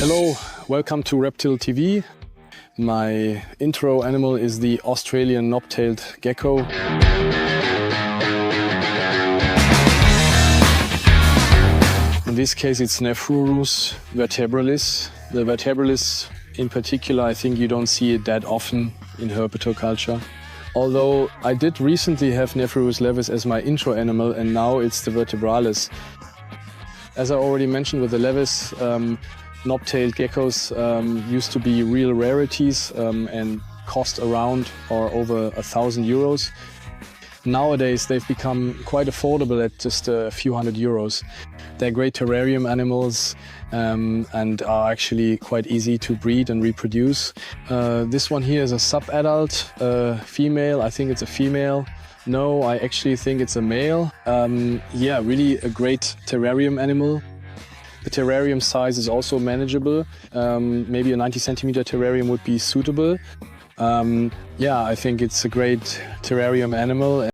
Hello, welcome to ReptilTV. My intro animal is the Australian knob-tailed gecko. In this case it's Nephurus vertebralis. The vertebralis in particular, I think you don't see it that often in herpetoculture. Although I did recently have Nephurus levis as my intro animal, and now it's the vertebralis. As I already mentioned with the levis, knob-tailed geckos used to be real rarities and cost around or over €1,000. Nowadays they've become quite affordable at just a few €100. They're great terrarium animals and are actually quite easy to breed and reproduce. This one here is a sub-adult female. I think it's a female. No, I actually think it's a male. Yeah, really a great terrarium animal. The terrarium size is also manageable. Maybe a 90-centimeter terrarium would be suitable. Yeah, I think it's a great terrarium animal.